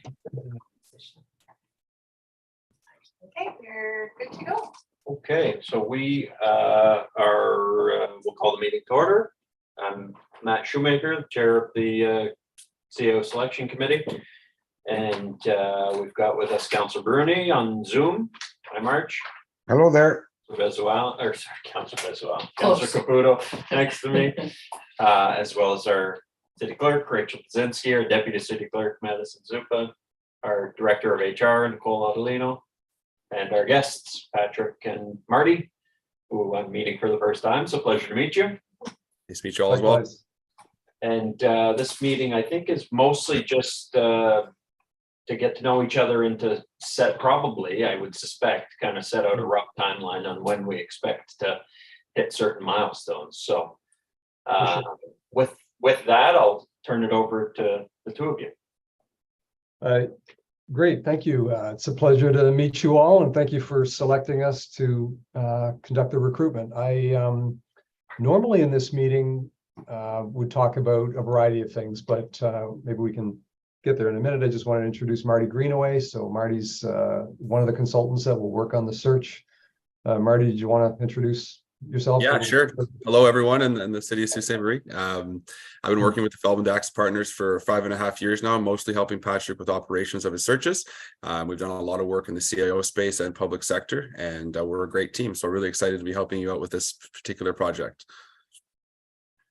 Okay, we're good to go. Okay, so we we'll call the meeting to order. I'm Matt Shoemaker, the chair of the CAO Selection Committee. And we've got with us Councillor Bruni on Zoom. Hi, March. Hello there. Councillor Caputo next to me, as well as our city clerk, Rachel Pazinski, our deputy city clerk, Madison Zupa, our director of HR, Nicole Adelino, and our guests, Patrick and Marty, who I'm meeting for the first time. So pleasure to meet you. Nice to meet you all as well. And this meeting, I think, is mostly just to get to know each other and to set, probably, I would suspect, kind of set out a rough timeline on when we expect to hit certain milestones. So with that, I'll turn it over to the two of you. Great, thank you. It's a pleasure to meet you all, and thank you for selecting us to conduct the recruitment. I normally in this meeting would talk about a variety of things, but maybe we can get there in a minute. I just want to introduce Marty Greenaway. So Marty's one of the consultants that will work on the search. Marty, did you want to introduce yourself? Yeah, sure. Hello, everyone in the city of Sault Ste. Marie. I've been working with the Feldman Dax partners for 5.5 years now, mostly helping Patrick with operations of his searches. We've done a lot of work in the CAO space and public sector, and we're a great team. So really excited to be helping you out with this particular project.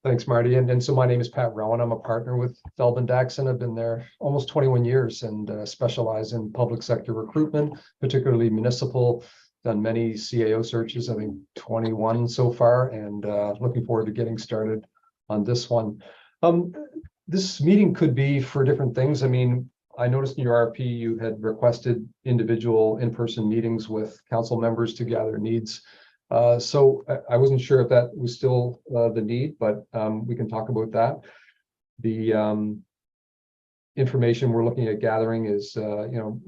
Thanks, Marty. And so my name is Pat Rowan. I'm a partner with Feldman Dax, and I've been there almost 21 years and specialize in public sector recruitment, particularly municipal. Done many CAO searches, I think 21 so far, and looking forward to getting started on this one. This meeting could be for different things. I mean, I noticed in your RP you had requested individual in-person meetings with council members to gather needs. So I wasn't sure if that was still the need, but we can talk about that. The information we're looking at gathering is,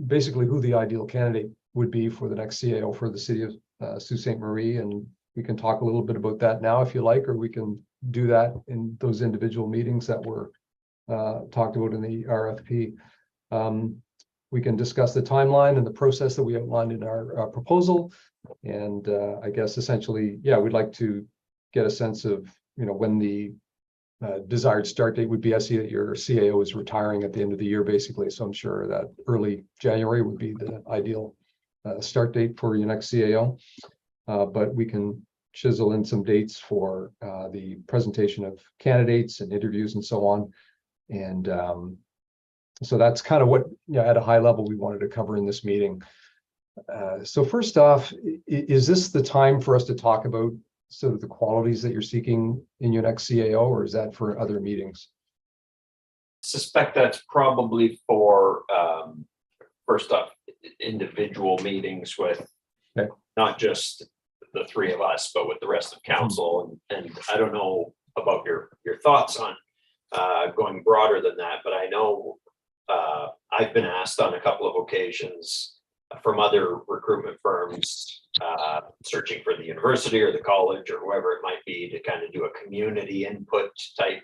basically who the ideal candidate would be for the next CAO for the city of Sault Ste. Marie. And we can talk a little bit about that now if you like, or we can do that in those individual meetings that were talked about in the RFP. We can discuss the timeline and the process that we outlined in our proposal. And I guess essentially, yeah, we'd like to get a sense of, when the desired start date would be. I see that your CAO is retiring at the end of the year, basically. So I'm sure that early January would be the ideal start date for your next CAO. But we can chisel in some dates for the presentation of candidates and interviews and so on. And so that's kind of what, at a high level, we wanted to cover in this meeting. So first off, is this the time for us to talk about sort of the qualities that you're seeking in your next CAO, or is that for other meetings? Suspect that's probably for first off, individual meetings with not just the three of us, but with the rest of council. And I don't know about your thoughts on going broader than that, but I know I've been asked on a couple of occasions from other recruitment firms searching for the university or the college or whoever it might be to kind of do a community input type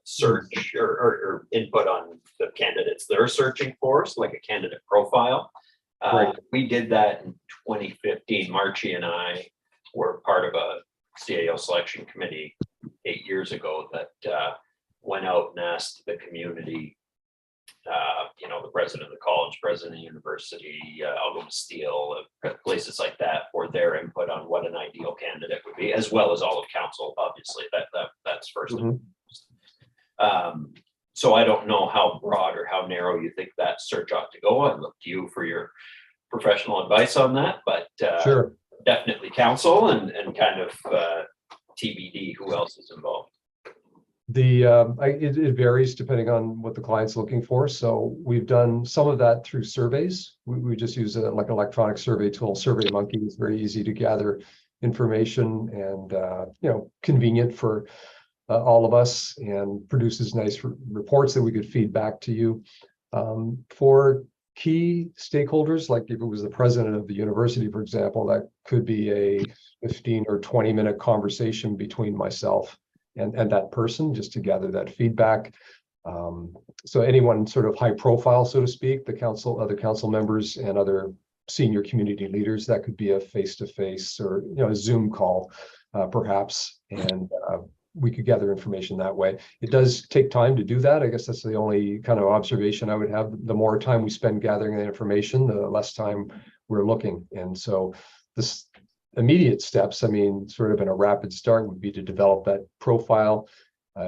search or input on the candidates they're searching for, so like a candidate profile. Right. We did that in 2015. Marchie and I were part of a CAO selection committee 8 years ago that went out and asked the community, the president of the college, president of the university, Algoma Steel, places like that, for their input on what an ideal candidate would be, as well as all of council. Obviously, that's first. So I don't know how broad or how narrow you think that search ought to go. I look to you for your professional advice on that, but Sure. Definitely council and kind of TBD who else is involved. It varies depending on what the client's looking for. So we've done some of that through surveys. We just use like an electronic survey tool. SurveyMonkey is very easy to gather information and convenient for all of us, and produces nice reports that we could feed back to you. For key stakeholders, like if it was the president of the university, for example, that could be a 15 or 20-minute conversation between myself and that person, just to gather that feedback. So anyone sort of high profile, so to speak, the council, other council members and other senior community leaders, that could be a face-to-face or, a Zoom call, perhaps, and we could gather information that way. It does take time to do that. I guess that's the only kind of observation I would have. The more time we spend gathering the information, the less time we're looking. And so this immediate steps, I mean, sort of in a rapid start, would be to develop that profile,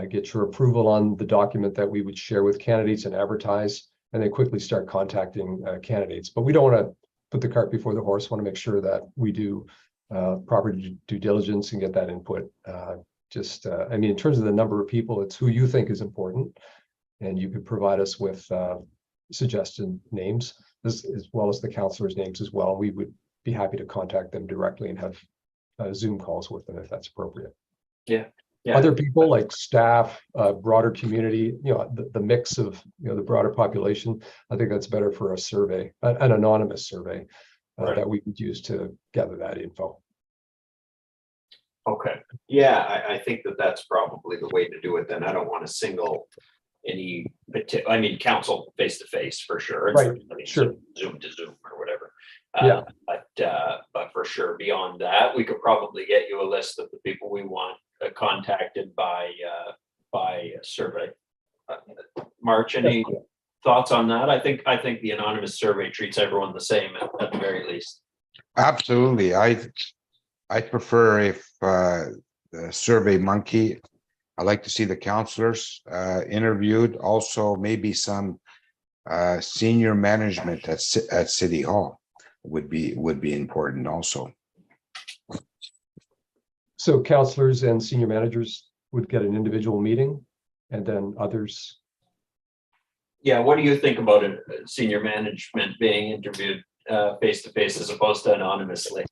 get your approval on the document that we would share with candidates and advertise, and then quickly start contacting candidates. But we don't want to put the cart before the horse. Want to make sure that we do proper due diligence and get that input. I mean, in terms of the number of people, it's who you think is important, and you could provide us with suggested names as well as the councilors' names as well. We would be happy to contact them directly and have Zoom calls with them if that's appropriate. Yeah. Other people like staff, broader community, the mix of, the broader population. I think that's better for a survey, an anonymous survey Right. that we would use to gather that info. Okay, yeah, I think that's probably the way to do it then. I don't want to single any, I mean, council face to face for sure. Right, I mean, sure. Zoom to Zoom or whatever. Yeah. But for sure, beyond that, we could probably get you a list of the people we want contacted by survey. March, any thoughts on that? I think the anonymous survey treats everyone the same at the very least. Absolutely. I prefer if the Survey Monkey, I like to see the counselors interviewed, also maybe some senior management at City Hall would be important also. So counselors and senior managers would get an individual meeting, and then others. Yeah, what do you think about senior management being interviewed face to face as opposed to anonymously?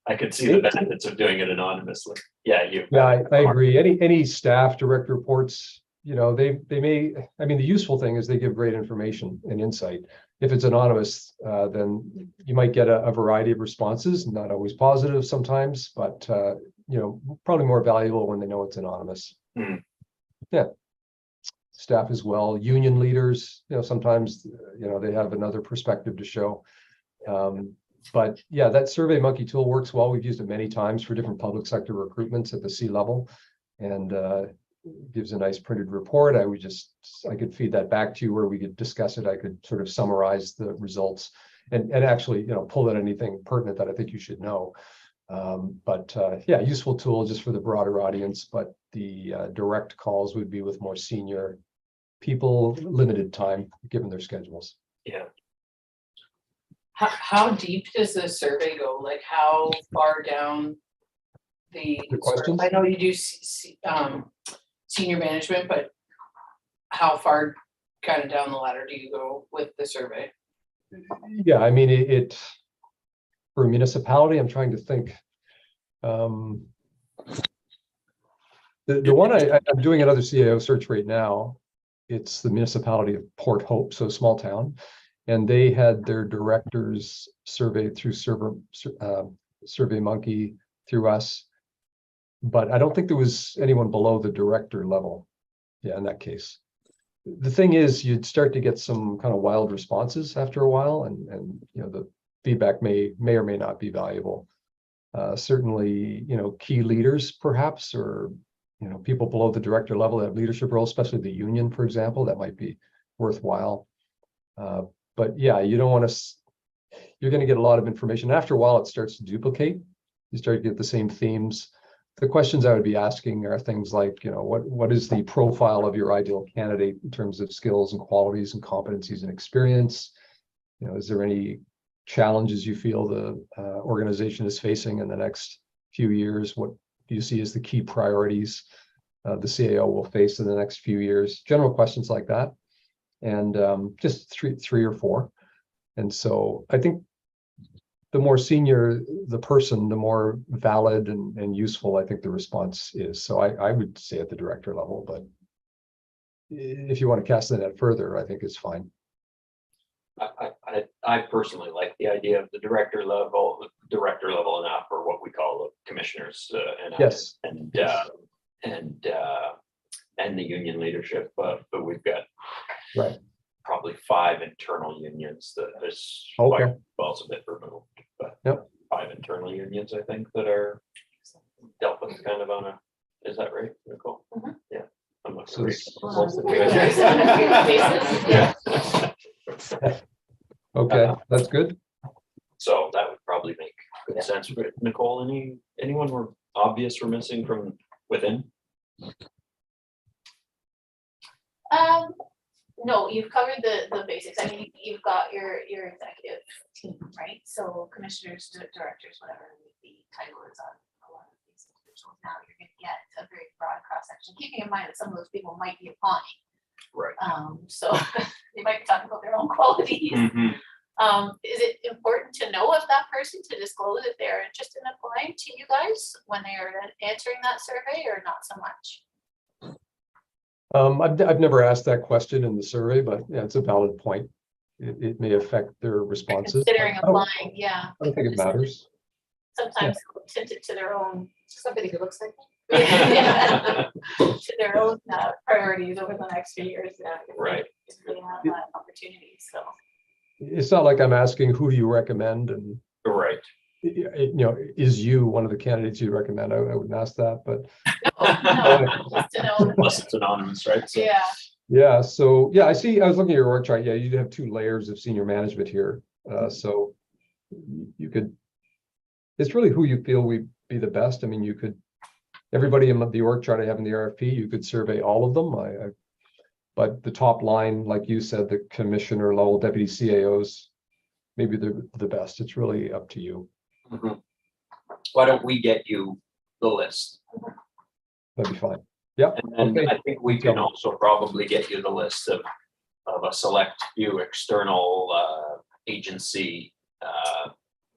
I could see the benefits of doing it anonymously. Yeah, I agree. Any staff direct reports, they may. I mean, the useful thing is they give great information and insight. If it's anonymous, then you might get a variety of responses, not always positive sometimes, but probably more valuable when they know it's anonymous. Hmm. Yeah. Staff as well, union leaders, sometimes, they have another perspective to show. But yeah, that Survey Monkey tool works well. We've used it many times for different public sector recruitments at the C level, and gives a nice printed report. I could feed that back to you where we could discuss it. I could sort of summarize the results and actually, pull out anything pertinent that I think you should know. But yeah, useful tool just for the broader audience, but the direct calls would be with more senior people, limited time given their schedules. Yeah. How deep does the survey go? Like how far down the questions? I know you do senior management, but how far kind of down the ladder do you go with the survey? Yeah, I mean, it for a municipality, I'm trying to think. The one I'm doing another CAO search right now, it's the municipality of Port Hope, so small town. And they had their directors surveyed through Survey Monkey through us. But I don't think there was anyone below the director level. Yeah, in that case. The thing is, you'd start to get some kind of wild responses after a while, and the feedback may or may not be valuable. Certainly, key leaders perhaps, or people below the director level that have leadership roles, especially the union, for example, that might be worthwhile. But yeah, you don't want to. You're going to get a lot of information. After a while, it starts to duplicate. You start to get the same themes. The questions I would be asking are things like, what is the profile of your ideal candidate in terms of skills and qualities and competencies and experience? Is there any challenges you feel the organization is facing in the next few years? What do you see as the key priorities the CAO will face in the next few years? General questions like that, and just three or four. And so I think the more senior the person, the more valid and useful I think the response is. So I would say at the director level, but if you want to cast the net further, I think it's fine. I personally like the idea of the director level and up, or what we call the commissioners and up. Yes. And and the union leadership, but we've got Right. probably 5 internal unions that is Okay. well, it's a bit removed, but Yep. 5 internal unions, I think, that are dealt with kind of on a, is that right, Nicole? Mhm. Yeah. I'm not So sure. this- Yeah. Okay, that's good. So that would probably make good sense. But Nicole, anyone we're obvious we're missing from within? No, you've covered the basics. I mean, you've got your executive team, right? So commissioners, directors, whatever the title is on a lot of these individuals. Now you're gonna get a very broad cross section, keeping in mind that some of those people might be applying. Right. So they might be talking about their own qualities. Mhm. Is it important to know of that person to disclose if they're interested in applying to you guys when they are answering that survey, or not so much? I've never asked that question in the survey, but yeah, it's a valid point. It may affect their responses. Considering I don't- applying, yeah. I don't think it matters. Sometimes tint it to their own, somebody who looks like me. Yeah. To their own priorities over the next few years. Yeah, if they- Right. If they have that opportunity, so. It's not like I'm asking who you recommend and, Right. is you one of the candidates you recommend? I wouldn't ask that, but No, just to know. Unless it's anonymous, right? So- Yeah, yeah, so, yeah, I see, I was looking at your org chart. Yeah, you have 2 layers of senior management here. So you could, it's really who you feel would be the best. I mean, you could, everybody in the org chart I have in the RFP, you could survey all of them. But the top line, like you said, the commissioner level deputy CAOs, maybe they're the best. It's really up to you. Mhm. Why don't we get you the list? That'd be fine. Yep. And then Okay. I think we can also probably get you the list of a select few external agency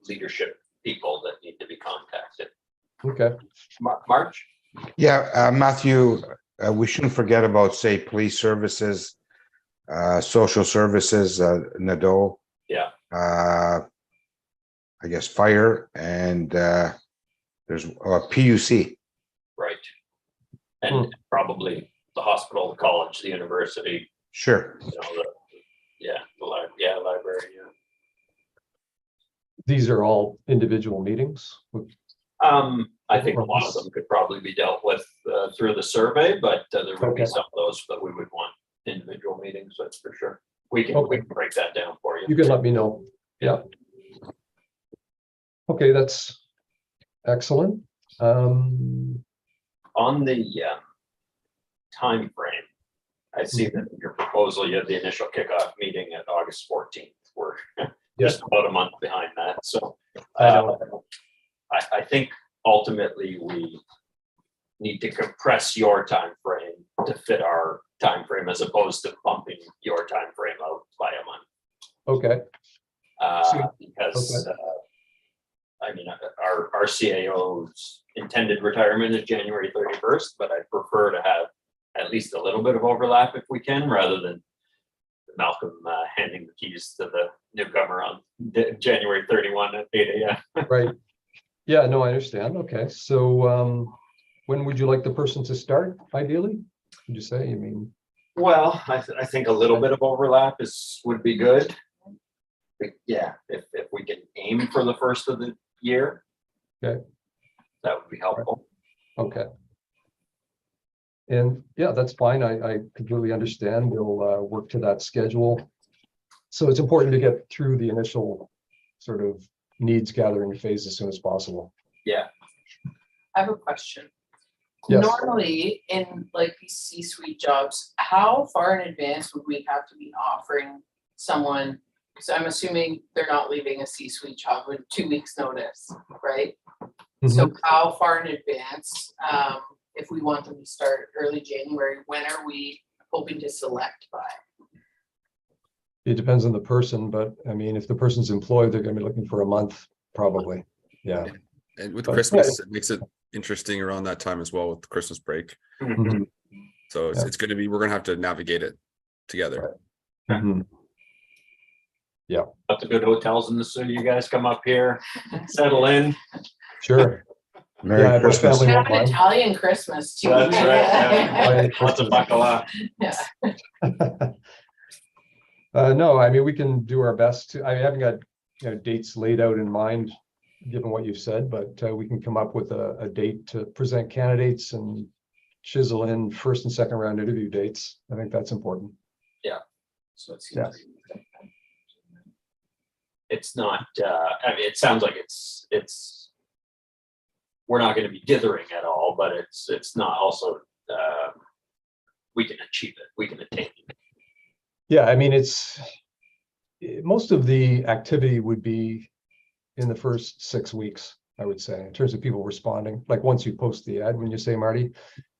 leadership people that need to be contacted. Okay. March? Yeah, Matthew, we shouldn't forget about, say, police services, social services, Nadeau. Yeah. I guess fire and there's PUC. Right. And probably the hospital, the college, the university, Sure. you know, the library, yeah. These are all individual meetings. I think a lot of them could probably be dealt with through the survey, but there would be Okay. some of those that we would want individual meetings, that's for sure. We can Okay. break that down for you. You can let me know. Yeah. Okay, that's excellent. On the time frame, I see that in your proposal, you have the initial kickoff meeting at August 14th. We're just about a month behind that, so. I know. I think ultimately we need to compress your time frame to fit our time frame as opposed to bumping your time frame out by a month. Okay, Because I mean, our CAO's intended retirement is January 31st, but I prefer to have at least a little bit of overlap if we can, rather than Malcolm handing the keys to the newcomer on January 31 at 8 a.m. right. Yeah, no, I understand. Okay, so when would you like the person to start ideally? Would you say, you mean? Well, I think a little bit of overlap would be good. But yeah, if we can aim for the first of the year. Okay. That would be helpful. Okay. And yeah, that's fine. I completely understand. We'll work to that schedule. So it's important to get through the initial sort of needs gathering phase as soon as possible. Yeah. I have a question. Yes. Normally, in like these C-suite jobs, how far in advance would we have to be offering someone? So I'm assuming they're not leaving a C-suite job with 2 weeks notice, right? So how far in advance, if we want them to start early January, when are we hoping to select by? It depends on the person, but I mean, if the person's employed, they're gonna be looking for a month, probably. Yeah. And with But, Christmas, it makes it interesting around that time as well with the Christmas break. Mhm. So Yeah. it's going to be, we're going to have to navigate it together. Mhm. Lots of good hotels in the city. You guys come up here, settle in. Sure. Merry Yeah, my Christmas. family We won't have an mind. Italian Christmas too. That's right, yeah. Merry Lots of Christmas. bacala. No, I mean, we can do our best to, I haven't got, dates laid out in mind, given what you've said, but we can come up with a date to present candidates and chisel in first and second round interview dates. I think that's important. So it's. Yeah. It's not, I mean, it sounds like it's, we're not gonna be dithering at all, but it's not also, we can achieve it, we can attain it. Yeah, I mean, most of the activity would be in the first 6 weeks, I would say, in terms of people responding. Like once you post the ad, when you say, Marty,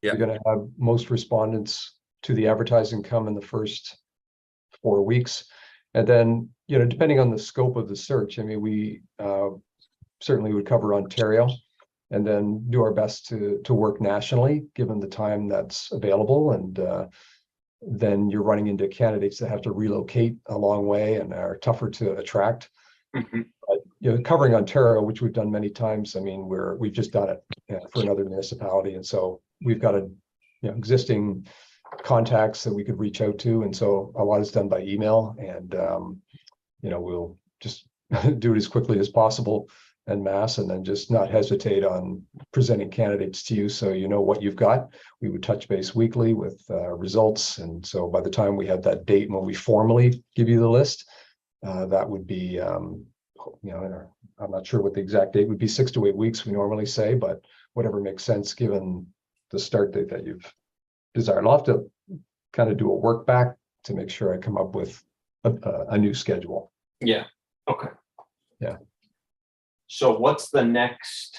Yeah. you're gonna have most respondents to the advertising come in the first 4 weeks. And then, depending on the scope of the search, I mean, we certainly would cover Ontario and then do our best to work nationally, given the time that's available. And then you're running into candidates that have to relocate a long way and are tougher to attract. Mhm. But, covering Ontario, which we've done many times, I mean, we've just done it for another municipality. And so we've got existing contacts that we could reach out to. And so a lot is done by email, and, we'll just do it as quickly as possible en masse, and then just not hesitate on presenting candidates to you. So you know what you've got. We would touch base weekly with results. And so by the time we have that date when we formally give you the list, that would be, I'm not sure what the exact date would be, 6 to 8 weeks, we normally say, but whatever makes sense given the start date that you've desired. I'll have to kind of do a work back to make sure I come up with a new schedule. Yeah, okay. Yeah. So what's the next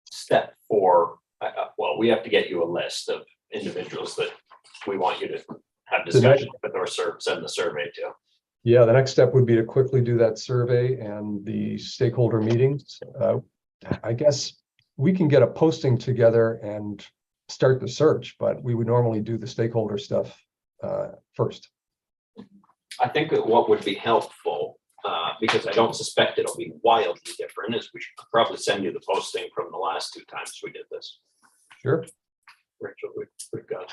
step for, well, we have to get you a list of individuals that we want you to have discussions with, or send the survey to. Yeah, the next step would be to quickly do that survey and the stakeholder meetings. I guess we can get a posting together and start the search, but we would normally do the stakeholder stuff first. I think that what would be helpful, because I don't suspect it'll be wildly different, is we should probably send you the posting from the last 2 times we did this. Sure. Rachel, we've got.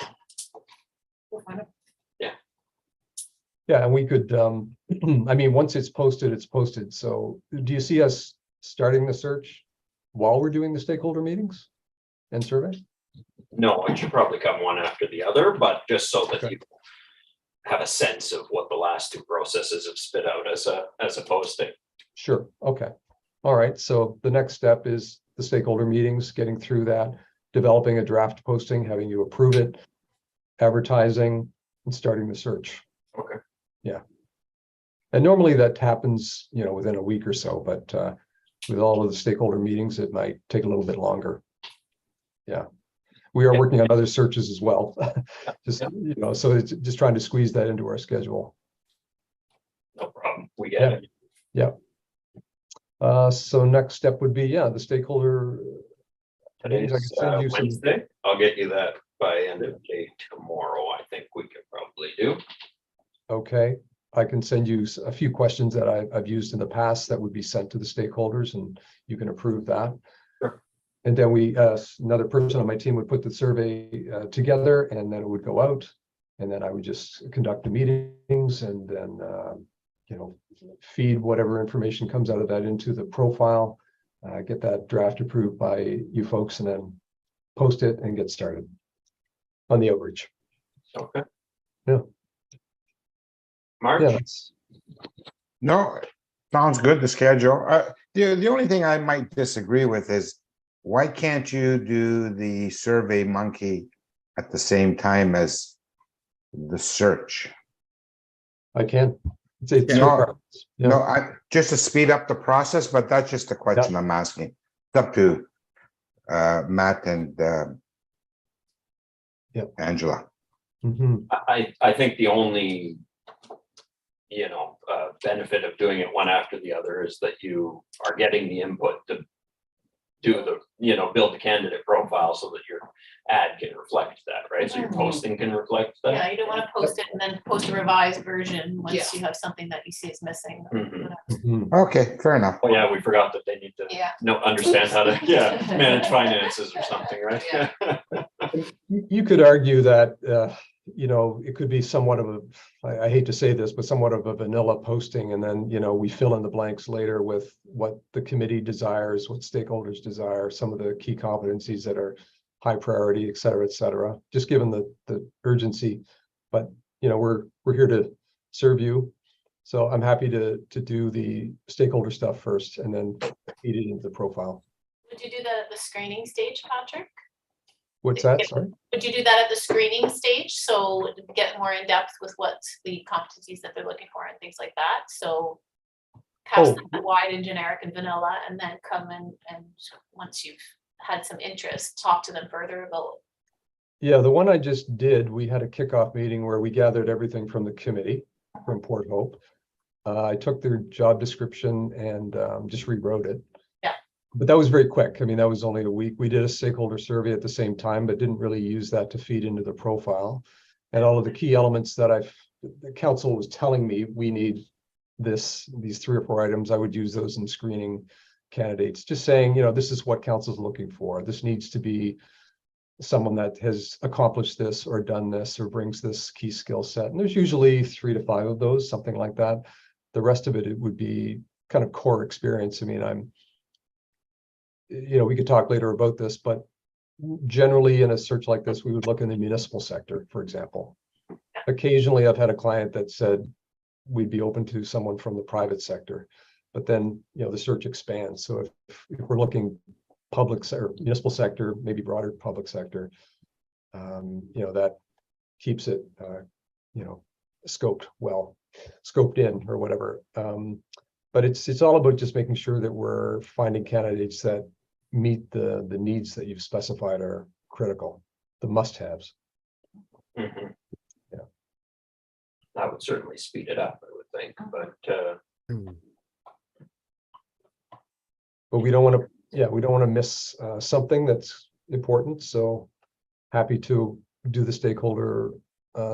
Yeah, and we could, I mean, once it's posted, it's posted. So do you see us starting the search while we're doing the stakeholder meetings and survey? No, it should probably come one after the other, but just so that Okay. you have a sense of what the last 2 processes have spit out as a posting. Sure, okay. All right, so the next step is the stakeholder meetings, getting through that, developing a draft posting, having you approve it, advertising, and starting the search. Okay. Yeah. And normally that happens, within a week or so, but with all of the stakeholder meetings, it might take a little bit longer. Yeah. We are working on other searches as well. Just, so it's just trying to squeeze that into our schedule. No problem. We get it. Yeah. So next step would be, the stakeholder. Today's I can send you some. Wednesday. I'll get you that by end of day tomorrow. I think we can probably do. Okay, I can send you a few questions that I've used in the past that would be sent to the stakeholders, and you can approve that. Sure. And then another person on my team would put the survey together, and then it would go out, and then I would just conduct the meetings, and then feed whatever information comes out of that into the profile, get that draft approved by you folks, and then post it and get started on the outreach. Okay. Yeah. March? Yeah, No, sounds good, the schedule. The only thing I might disagree with is, why can't you do the Survey Monkey at the same time as the search? I can. It's No, your preference. Yeah. No, just to speed up the process, but that's just a question I'm asking. It's up to Matt and Angela. Mhm. I think the only, benefit of doing it one after the other is that you are getting the input to do build the candidate profile so that your ad can reflect that, right? So your posting can reflect that. Yeah, you don't want to post it and then post a revised version once Yeah. you have something that you see is missing. Mhm. Whatever. Mhm. Okay, fair enough. Oh, yeah, we forgot that they need to Yeah. understand how to, manage finances or something, right? Yeah. You could argue that, it could be somewhat of I hate to say this, but somewhat of a vanilla posting, and then, we fill in the blanks later with what the committee desires, what stakeholders desire, some of the key competencies that are high priority, et cetera, just given the urgency. But, we're here to serve you. So I'm happy to do the stakeholder stuff first and then feed it into the profile. Would you do that at the screening stage, Patrick? What's that? Sorry? Would you do that at the screening stage? So get more in depth with what the competencies that they're looking for and things like that. So cast that wide and generic and vanilla, and then come in and once you've had some interest, talk to them further about. Yeah, the one I just did, we had a kickoff meeting where we gathered everything from the committee from Port Hope. I took their job description and just rewrote it. Yeah. But that was very quick. I mean, that was only a week. We did a stakeholder survey at the same time, but didn't really use that to feed into the profile. And all of the key elements that the council was telling me we need these 3 or 4 items, I would use those in screening candidates, just saying, this is what council's looking for. This needs to be someone that has accomplished this or done this or brings this key skill set. And there's usually 3 to 5 of those, something like that. The rest of it would be kind of core experience. I mean, we could talk later about this, but generally in a search like this, we would look in the municipal sector, for example. Occasionally, I've had a client that said we'd be open to someone from the private sector, but then, the search expands. So if we're looking public or municipal sector, maybe broader public sector, that keeps it, scoped in or whatever. But it's all about just making sure that we're finding candidates that meet the needs that you've specified are critical, the must-haves. Mhm. Yeah. That would certainly speed it up, I would think, but But we don't want to miss something that's important. So happy to do the stakeholder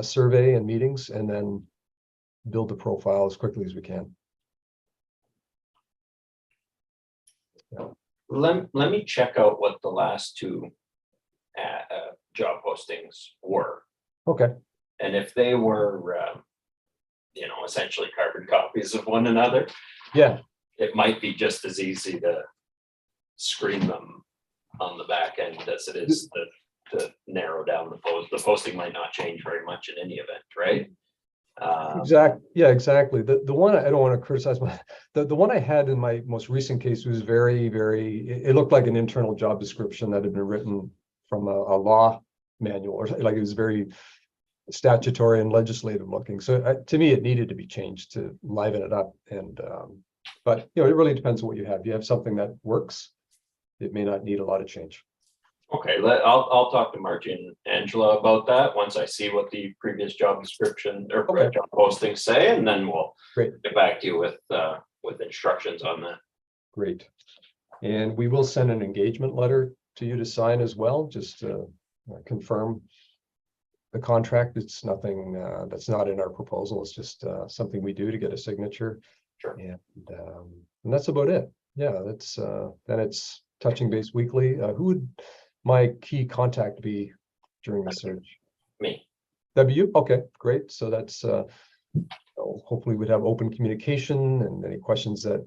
survey and meetings and then build the profile as quickly as we can. let me check out what the last 2 job postings were. Okay. And if they were, essentially carbon copies of one another, Yeah. it might be just as easy to screen them on the back end as it is to narrow down the post. The posting might not change very much in any event, right? Exactly. The one, I don't want to criticize the one I had in my most recent case was very, it looked like an internal job description that had been written from a law manual, or like it was very statutory and legislative looking. So to me, it needed to be changed to liven it up. And but it really depends on what you have. If you have something that works, it may not need a lot of change. Okay, I'll talk to Margie and Angela about that once I see what the previous job description or job postings say, and then we'll get back to you with instructions on that. Great. And we will send an engagement letter to you to sign as well, just to confirm the contract. It's nothing that's not in our proposal. It's just something we do to get a signature. Sure. And that's about it. Yeah, that's then it's touching base weekly. Who would my key contact be during the search? Me. That'd be you? Okay, great. So that's hopefully we'd have open communication and any questions that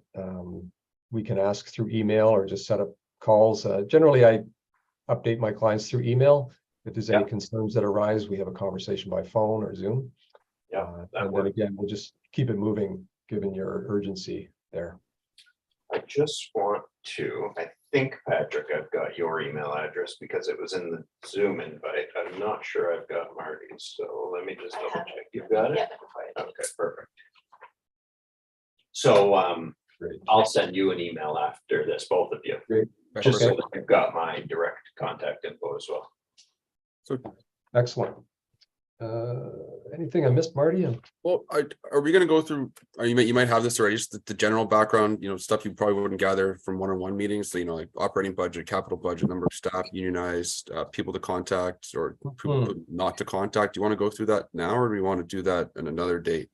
we can ask through email or just set up calls. Generally, I update my clients through email. If there's any concerns that arise, we have a conversation by phone or Zoom. Yeah. And then again, we'll just keep it moving given your urgency there. I just want to, I think, Patrick, I've got your email address because it was in the Zoom invite. I'm not sure I've got Marty's, so let me just double check. You've got it? Yeah, before I do. Okay, perfect. So Great. I'll send you an email after this, both of you. Great. Just so Okay. that you've got my direct contact info as well. So, Excellent. Anything I missed, Marty? well, are we going to go through? You might have this already. Just the general background, stuff you probably wouldn't gather from one-on-one meetings. So like operating budget, capital budget, number of staff, unionized, people to contact, or people not to contact. Do you want to go through that now, or do we want to do that in another date?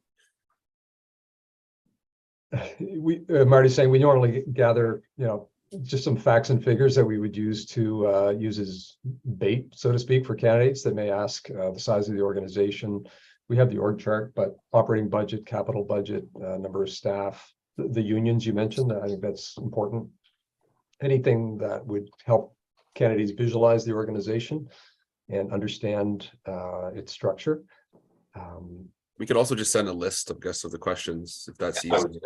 Marty's saying we normally gather, just some facts and figures that we would use to use as bait, so to speak, for candidates that may ask the size of the organization. We have the org chart, but operating budget, capital budget, number of staff, the unions you mentioned, I think that's important. Anything that would help candidates visualize the organization and understand its structure. We could also just send a list, I guess, of the questions, if that's easy.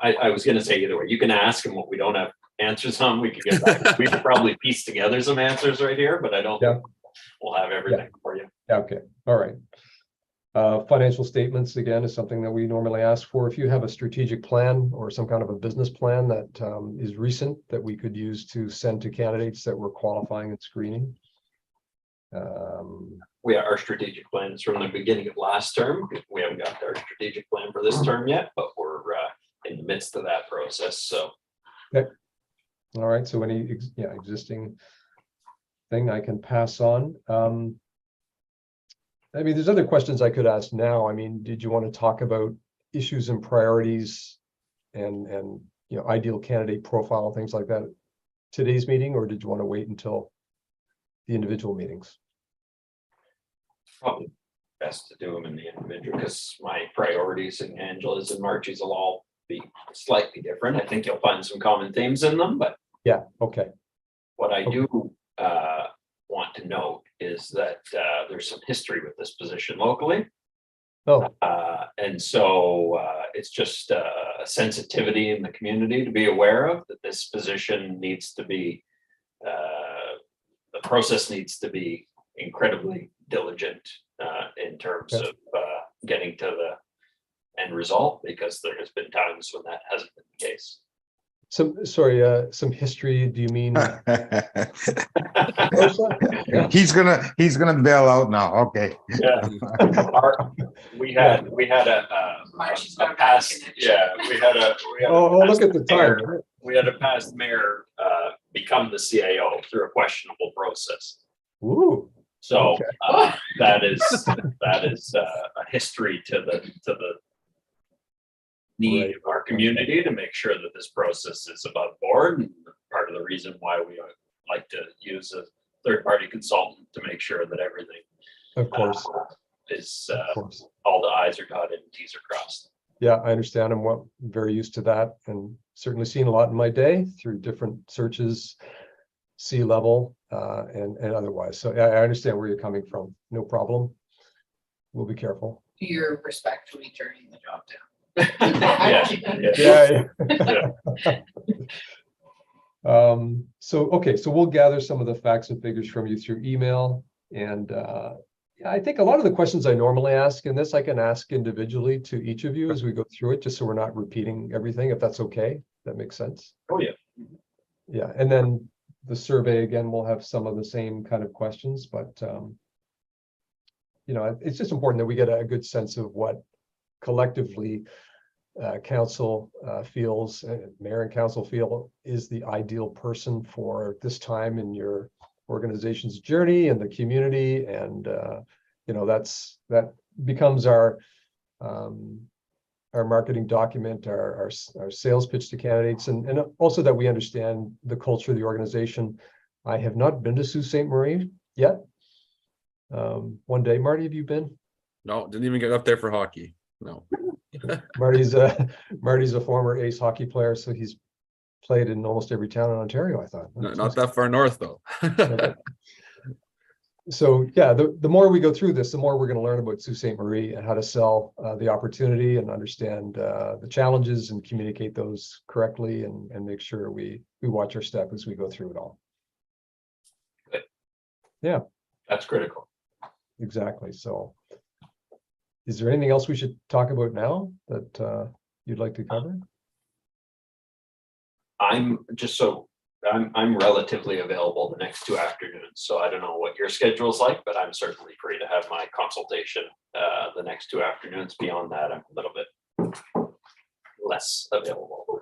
I was gonna say either way, you can ask them what we don't have answers on, we could get back, we could probably piece together some answers right here, but I don't think we'll have everything for you. Okay, all right. Financial statements, again, is something that we normally ask for. If you have a strategic plan or some kind of a business plan that is recent that we could use to send to candidates that we're qualifying and screening. Our strategic plan is from the beginning of last term. We haven't got our strategic plan for this term yet, but we're in the midst of that process, so. Okay. All right, so any existing thing I can pass on. I mean, there's other questions I could ask now. I mean, did you want to talk about issues and priorities and ideal candidate profile, things like that, today's meeting, or did you want to wait until the individual meetings? Probably best to do them in the individual, because my priorities and Angela's and Marchie's will all be slightly different. I think you'll find some common themes in them, but yeah, okay. What I do want to note is that there's some history with this position locally. Oh, and so it's just a sensitivity in the community to be aware of, that this position needs to be, the process needs to be incredibly diligent in terms of getting to the end result, because there has been times when that hasn't been the case. Some history, do you mean? He's gonna bail out now, okay. Yeah. We had a past, Look at the time. we had a past mayor become the CAO through a questionable process. Ooh. So okay. that is a history to the need of our community to make sure that this process is above board, and part of the reason why we like to use a third-party consultant to make sure that everything of course is all the I's are dotted and T's are crossed. Yeah, I understand. I'm very used to that, and certainly seen a lot in my day through different searches, C-level and otherwise. So I understand where you're coming from. No problem. We'll be careful. You're respectfully turning the job down. So we'll gather some of the facts and figures from you through email, and I think a lot of the questions I normally ask in this I can ask individually to each of you as we go through it, just so we're not repeating everything, if that's okay. That makes sense. Oh yeah. And then the survey, again, will have some of the same kind of questions, but it's just important that we get a good sense of what collectively council feels, mayor and council feel is the ideal person for this time in your organization's journey and the community, and that becomes our marketing document, our sales pitch to candidates, and also that we understand the culture of the organization. I have not been to Sault Ste. Marie yet. One day, Marty, have you been? No, didn't even get up there for hockey. No. Marty's a former ace hockey player, so he's played in almost every town in Ontario, I thought. Not that far north, though. Okay. So yeah, the more we go through this, the more we're going to learn about Sault Ste. Marie and how to sell the opportunity and understand the challenges and communicate those correctly, and make sure we watch our step as we go through it all. Good. Yeah, that's critical. Exactly. So is there anything else we should talk about now that you'd like to cover? I'm relatively available the next 2 afternoons, so I don't know what your schedule is like, but I'm certainly free to have my consultation the next 2 afternoons. Beyond that, I'm a little bit less available.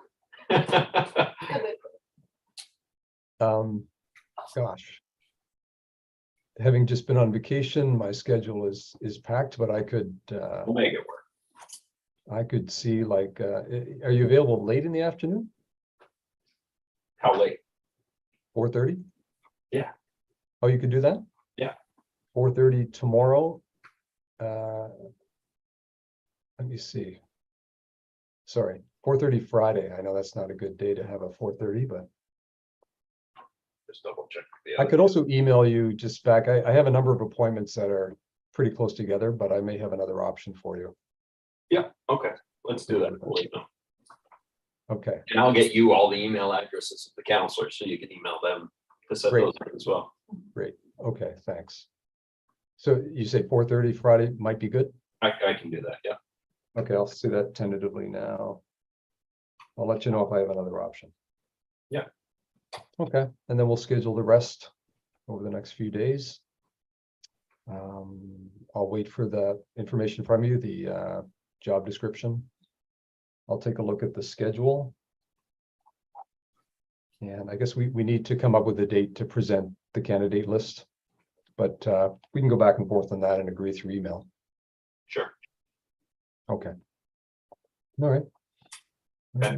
Gosh. Having just been on vacation, my schedule is packed, but I could we'll make it work. I could see like, are you available late in the afternoon? How late? 4:30? Yeah. Oh, you could do that? Yeah. 4:30 tomorrow. Let me see. Sorry, 4:30 Friday. I know that's not a good day to have a 4:30, but Just double check. the I other- could also email you just back. I have a number of appointments that are pretty close together, but I may have another option for you. Yeah, okay, let's do that. We'll email. Okay, And I'll get you all the email addresses of the counselors, so you can email them to set Great. those up as well. okay, thanks. So you say 4:30 Friday might be good? I can do that, yeah. Okay, I'll see that tentatively now. I'll let you know if I have another option. Yeah. Okay, and then we'll schedule the rest over the next few days. I'll wait for the information from you, the job description. I'll take a look at the schedule. And I guess we need to come up with a date to present the candidate list. But we can go back and forth on that and agree through email. Sure. Okay. All right. Okay.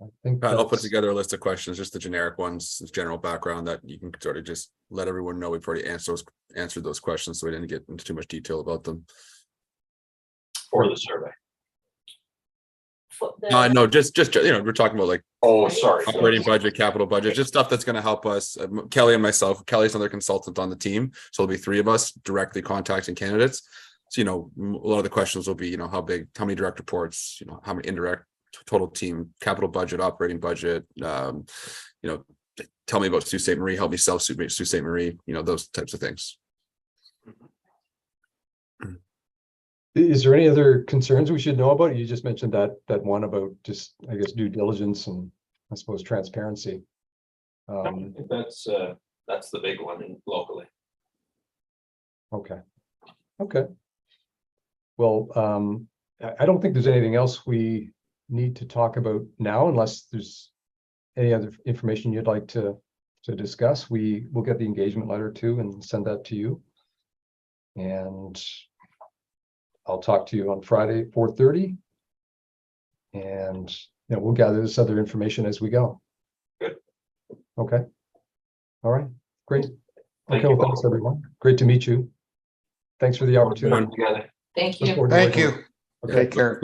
I think Pat, I'll put that's- together a list of questions, just the generic ones, general background that you can sort of just let everyone know we've already answered those questions, so we didn't get into too much detail about them. For the survey. No, just we're talking about like Oh, sorry. operating budget, capital budget, just stuff that's going to help us. Kelly and myself, Kelly's another consultant on the team, so there'll be three of us directly contacting candidates. So, a lot of the questions will be, how many direct reports, how many indirect, total team, capital budget, operating budget. Tell me about Sault Ste. Marie, help me sell Sault Ste. Marie, those types of things. Is there any other concerns we should know about? You just mentioned that one about just, I guess, due diligence and I suppose transparency. I think that's the big one locally. Okay. Okay. Well, I don't think there's anything else we need to talk about now, unless there's any other information you'd like to discuss. We will get the engagement letter too and send that to you. And I'll talk to you on Friday at 4:30. And we'll gather this other information as we go. Good. Okay. All right, great. Thank Okay, you well, thanks, both. everyone. Great to meet you. Thanks for the opportunity. Together. Thank Look you. forward to Thank working with you. Okay. Take care.